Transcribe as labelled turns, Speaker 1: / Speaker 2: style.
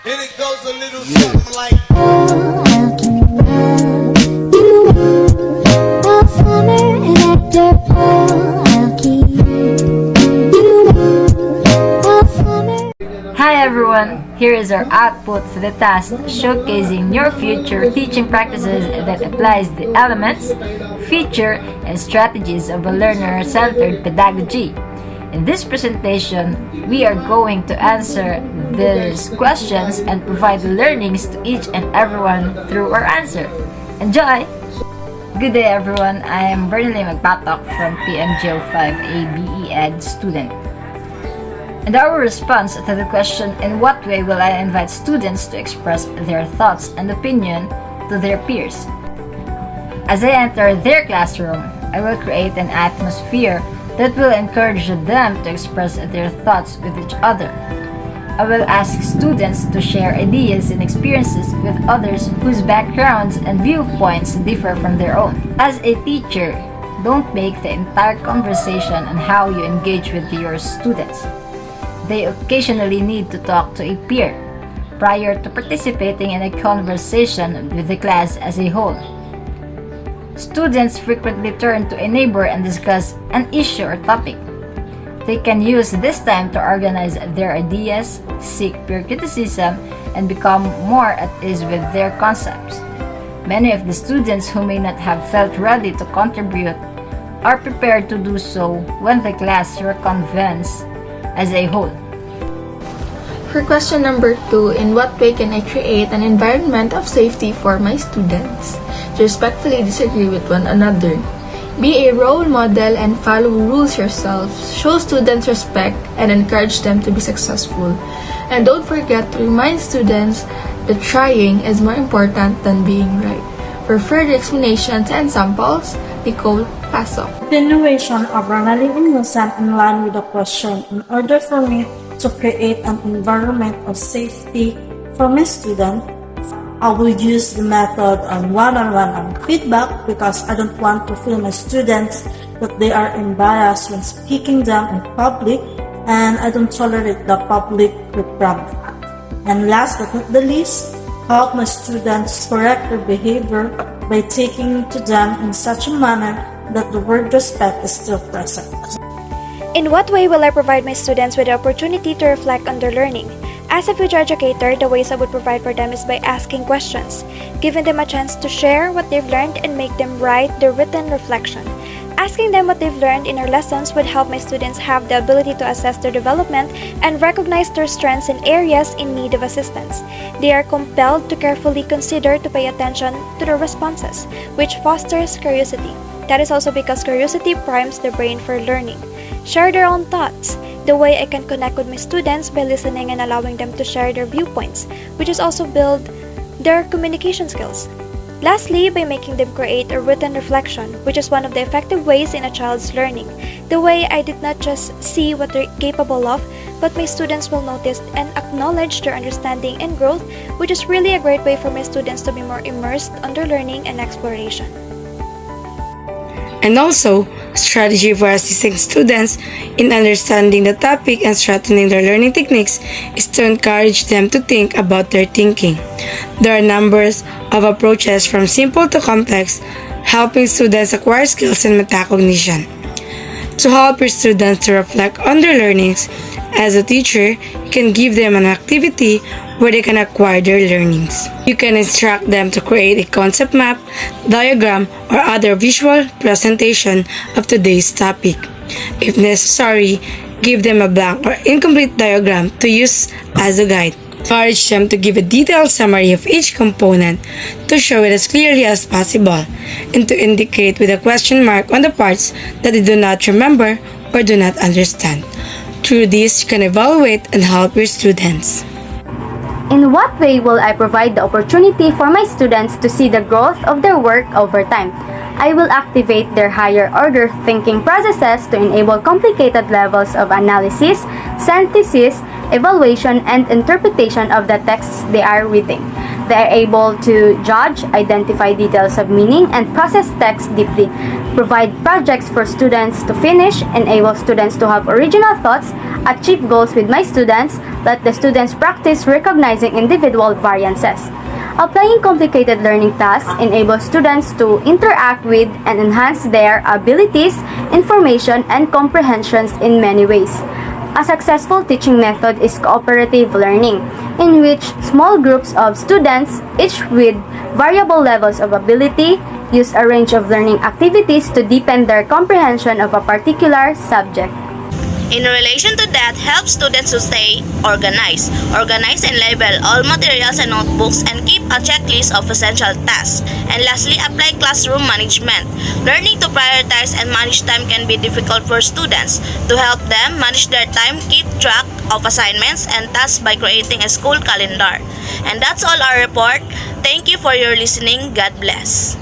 Speaker 1: And it goes a little something like
Speaker 2: Hi everyone, here is our output for the task showcasing your future teaching practices that applies the elements, feature, and strategies of a learner-centered pedagogy. In this presentation, we are going to answer these questions and provide learnings to each and everyone through our answer. Enjoy! Good day everyone, I am Bernally Magpatok from PMGO5, a BE Ed student. And our response to the question, in what way will I invite students to express their thoughts and opinion to their peers? As I enter their classroom, I will create an atmosphere that will encourage them to express their thoughts with each other. I will ask students to share ideas and experiences with others whose backgrounds and viewpoints differ from their own. As a teacher, don't make the entire conversation on how you engage with your students. They occasionally need to talk to a peer prior to participating in a conversation with the class as a whole. Students frequently turn to a neighbor and discuss an issue or topic. They can use this time to organize their ideas, seek peer criticism, and become more at ease with their concepts. Many of the students who may not have felt ready to contribute are prepared to do so when the class reconvenes as a whole.
Speaker 3: For question number 2, in what way can I create an environment of safety for my students? To respectfully disagree with one another. Be a role model and follow rules yourself. Show students respect and encourage them to be successful. And don't forget to remind students that trying is more important than being right. For further explanations and samples, Nicole Pasok.
Speaker 4: Continuation of Ronaldin Innocent in line with the question. In order for me to create an environment of safety for my student, I will use the method of one-on-one feedback because I don't want to feel my students that they are embarrassed when speaking them in public, and I don't tolerate the public reprimand. And last but not the least, help my students correct their behavior by taking it to them in such a manner that the word respect is still present.
Speaker 5: In what way will I provide my students with the opportunity to reflect on their learning? As a future educator, the ways I would provide for them is by asking questions, giving them a chance to share what they've learned and make them write their written reflection. Asking them what they've learned in our lessons would help my students have the ability to assess their development and recognize their strengths and areas in need of assistance. They are compelled to carefully consider to pay attention to their responses, which fosters curiosity. That is also because curiosity primes the brain for learning. Share their own thoughts. The way I can connect with my students by listening and allowing them to share their viewpoints, which is also build their communication skills. Lastly, by making them create a written reflection, which is one of the effective ways in a child's learning. The way I did not just see what they're capable of, but my students will notice and acknowledge their understanding and growth, which is really a great way for my students to be more immersed on their learning and exploration.
Speaker 6: And also, strategy for assisting students in understanding the topic and strengthening their learning techniques is to encourage them to think about their thinking. There are numbers of approaches from simple to complex, helping students acquire skills in metacognition. To help your students to reflect on their learnings, as a teacher, you can give them an activity where they can acquire their learnings. You can instruct them to create a concept map, diagram, or other visual presentation of today's topic. If necessary, give them a blank or incomplete diagram to use as a guide. Encourage them to give a detailed summary of each component to show it as clearly as possible, and to indicate with a question mark on the parts that they do not remember or do not understand. Through this, you can evaluate and help your students.
Speaker 7: In what way will I provide the opportunity for my students to see the growth of their work over time? I will activate their higher order thinking processes to enable complicated levels of analysis, synthesis, evaluation, and interpretation of the texts they are reading. They are able to judge, identify details of meaning, and process text deeply, provide projects for students to finish, enable students to have original thoughts, achieve goals with my students, let the students practice recognizing individual variances. Applying complicated learning tasks enables students to interact with and enhance their abilities, information, and comprehensions in many ways. A successful teaching method is cooperative learning, in which small groups of students, each with variable levels of ability, use a range of learning activities to deepen their comprehension of a particular subject.
Speaker 8: In relation to that, help students to stay organized. Organize and label all materials and notebooks and keep a checklist of essential tasks. And lastly, apply classroom management. Learning to prioritize and manage time can be difficult for students. To help them manage their time, keep track of assignments and tasks by creating a school calendar. And that's all our report. Thank you for your listening. God bless.